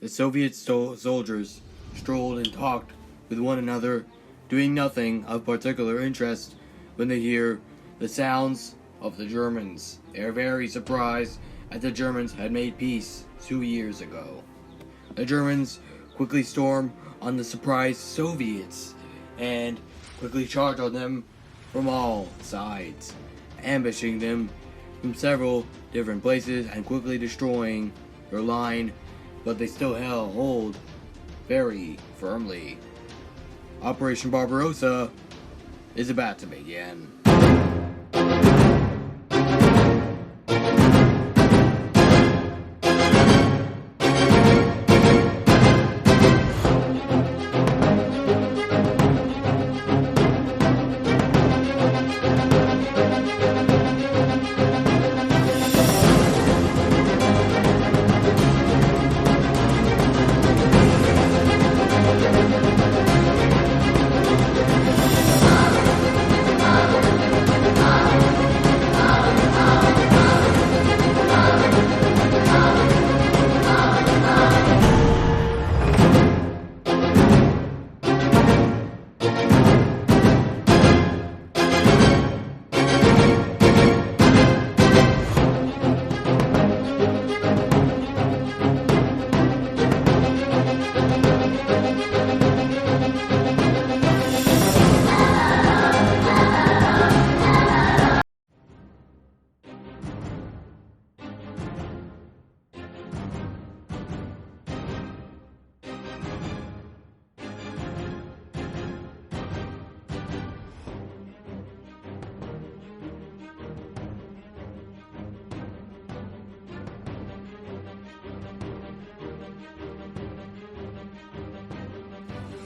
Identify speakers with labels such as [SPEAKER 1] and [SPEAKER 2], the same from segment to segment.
[SPEAKER 1] The Soviet soldiers strolled and talked with one another, doing nothing of particular interest when they hear the sounds of the Germans. They are very surprised as the Germans had made peace 2 years ago. The Germans quickly storm on the surprised Soviets and quickly charge on them from all sides, ambushing them from several different places and quickly destroying their line, but they still hold very firmly. Operation Barbarossa is about to begin.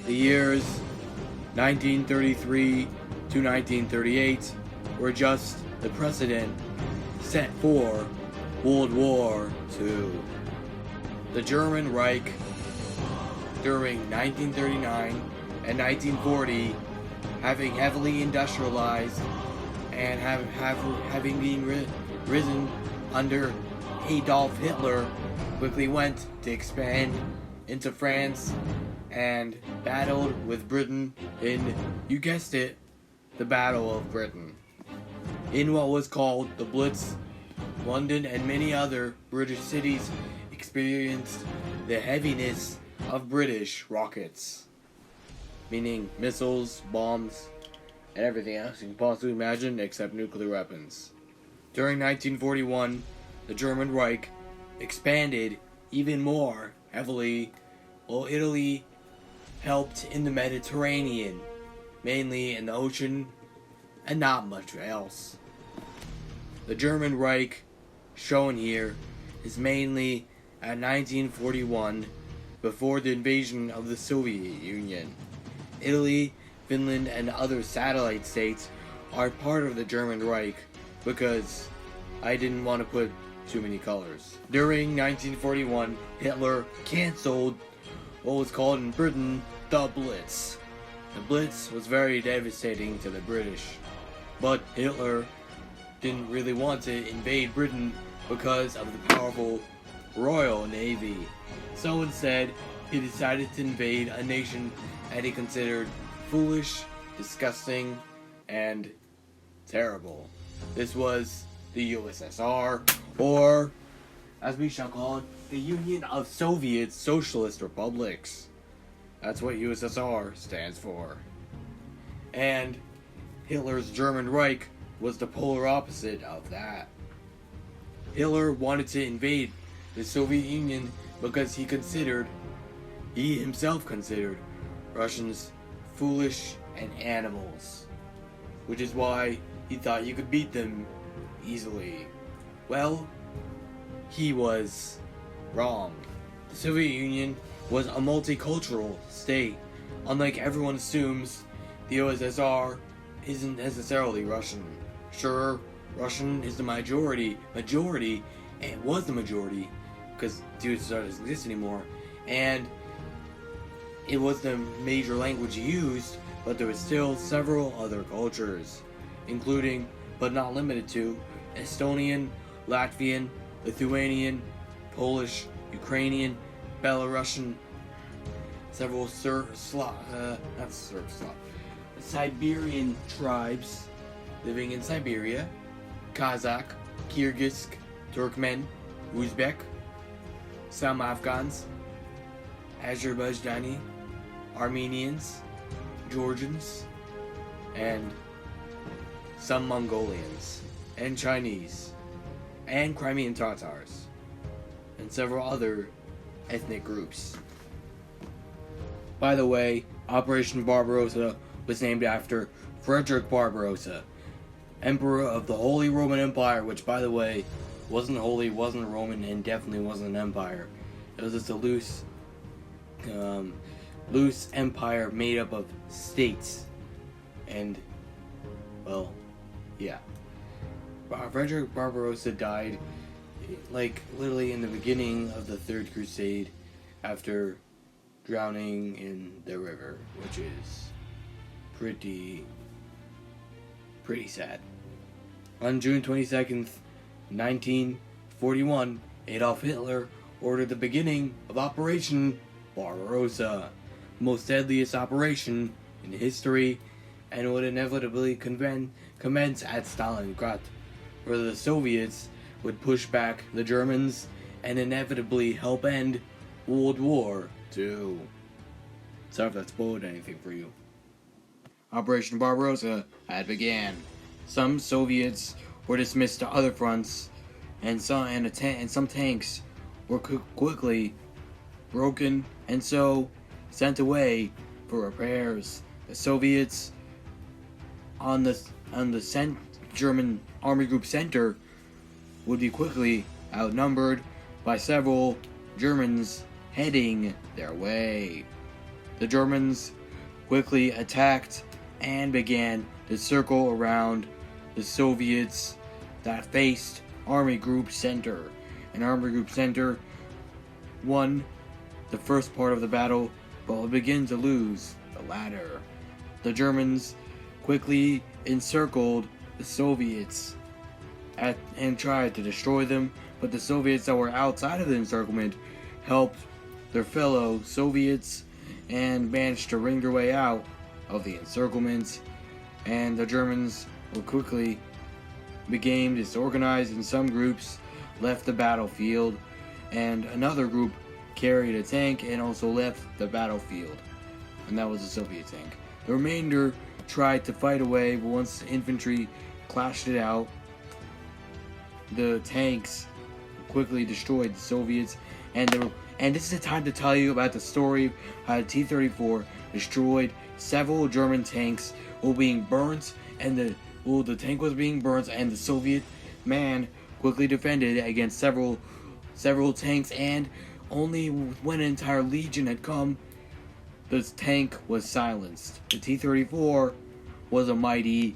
[SPEAKER 1] The years 1933 to 1938 were just the precedent set for World War II. The German Reich during 1939 and 1940, having heavily industrialized and having been risen under Adolf Hitler, quickly went to expand into France and battled with Britain in, you guessed it, the Battle of Britain. In what was called the Blitz, London and many other British cities experienced the heaviness of British rockets, meaning missiles, bombs, and everything else you can possibly imagine except nuclear weapons. During 1941, the German Reich expanded even more heavily, while Italy helped in the Mediterranean, mainly in the ocean, and not much else. The German Reich, shown here, is mainly at 1941, before the invasion of the Soviet Union. Italy, Finland, and other satellite states are part of the German Reich because I didn't want to put too many colors. During 1941, Hitler cancelled what was called in Britain the Blitz. The Blitz was very devastating to the British, but Hitler didn't really want to invade Britain because of the powerful Royal Navy. So instead, he decided to invade a nation that he considered foolish, disgusting, and terrible. This was the USSR, or as we shall call it, the Union of Soviet Socialist Republics. That's what USSR stands for. And Hitler's German Reich was the polar opposite of that. Hitler wanted to invade the Soviet Union because he himself considered Russians foolish and animals, which is why he thought you could beat them easily. Well, he was wrong. The Soviet Union was a multicultural state. Unlike everyone assumes, the USSR isn't necessarily Russian. Sure, Russian is the majority, and was the majority, because the USSR doesn't exist anymore, and it was the major language used, but there was still several other cultures, including, but not limited to, Estonian, Latvian, Lithuanian, Polish, Ukrainian, Belarusian, several Siberian tribes living in Siberia, Kazakh, Kyrgyz, Turkmen, Uzbek, some Afghans, Azerbaijani, Armenians, Georgians, and some Mongolians, and Chinese, and Crimean Tatars, and several other ethnic groups. By the way, Operation Barbarossa was named after Frederick Barbarossa, Emperor of the Holy Roman Empire, which, by the way, wasn't holy, wasn't Roman, and definitely wasn't an empire. It was just a loose empire made up of states. And, well, yeah. Frederick Barbarossa died, like, literally in the beginning of the Third Crusade after drowning in the river, which is pretty sad. On June 22nd, 1941, Adolf Hitler ordered the beginning of Operation Barbarossa, the most deadliest operation in history, and would inevitably commence at Stalingrad, where the Soviets would push back the Germans and inevitably help end World War II. Sorry if that spoiled anything for you. Operation Barbarossa had began. Some Soviets were dismissed to other fronts, and some tanks were quickly broken and so sent away for repairs. The Soviets on the German Army Group Center would be quickly outnumbered by several Germans heading their way. The Germans quickly attacked and began to circle around the Soviets that faced Army Group Center. And Army Group Center won the first part of the battle, but would begin to lose the latter. The Germans quickly encircled the Soviets and tried to destroy them, but the Soviets that were outside of the encirclement helped their fellow Soviets and managed to wring their way out of the encirclement, and the Germans were quickly became disorganized, and some groups left the battlefield, and another group carried a tank and also left the battlefield, and that was a Soviet tank. The remainder tried to fight away, but once the infantry clashed it out, the tanks quickly destroyed the Soviets, and this is the time to tell you about the story of how the T-34 destroyed several German tanks while being burnt, and the tank was being burnt, and the Soviet man quickly defended against several tanks, and only when an entire legion had come, the tank was silenced. The T-34 was a mighty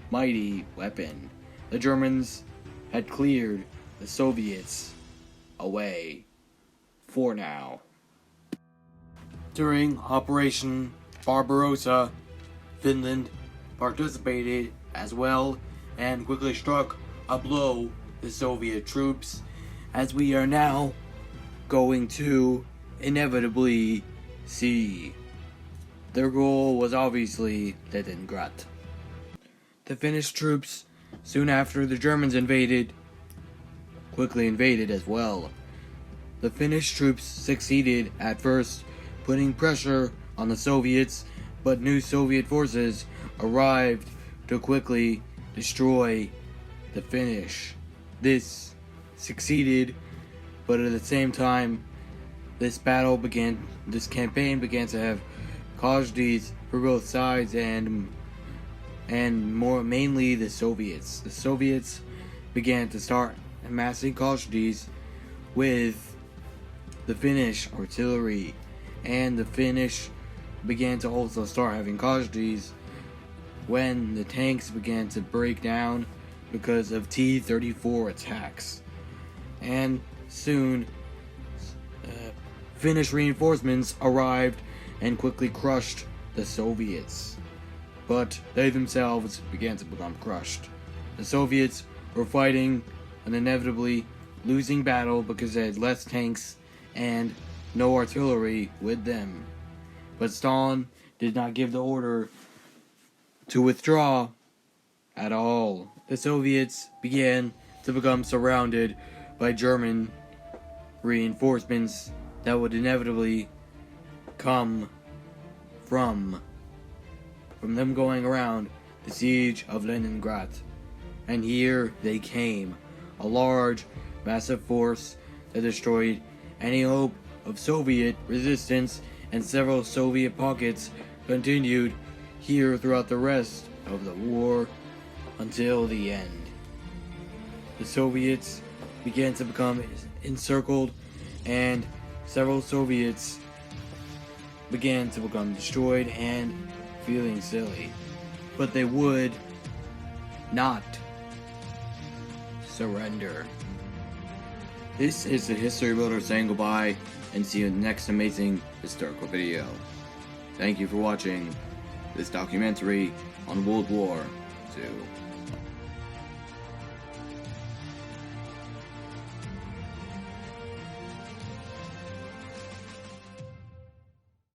[SPEAKER 1] weapon. The Germans had cleared the Soviets away for now. During Operation Barbarossa, Finland participated as well and quickly struck a blow the Soviet troops, as we are now going to inevitably see. Their goal was obviously Leningrad. The Finnish troops, soon after the Germans quickly invaded as well. The Finnish troops succeeded at first putting pressure on the Soviets, but new Soviet forces arrived to quickly destroy the Finnish. This succeeded, but at the same time, this campaign began to have casualties for both sides, and mainly the Soviets. The Soviets began to start amassing casualties with the Finnish artillery, and the Finnish began to also start having casualties when the tanks began to break down because of T-34 attacks. And soon, Finnish reinforcements arrived and quickly crushed the Soviets. But they themselves began to become crushed. The Soviets were fighting an inevitably losing battle because they had less tanks and no artillery with them. But Stalin did not give the order to withdraw at all. The Soviets began to become surrounded by German reinforcements that would inevitably come from them going around the siege of Leningrad. And here they came, a large, massive force that destroyed any hope of Soviet resistance, and several Soviet pockets continued here throughout the rest of the war until the end. The Soviets began to become encircled, and several Soviets began to become destroyed and feeling silly. But they would not surrender. This is the History Builder saying goodbye, and see you in the next amazing historical video. Thank you for watching this documentary on World War II.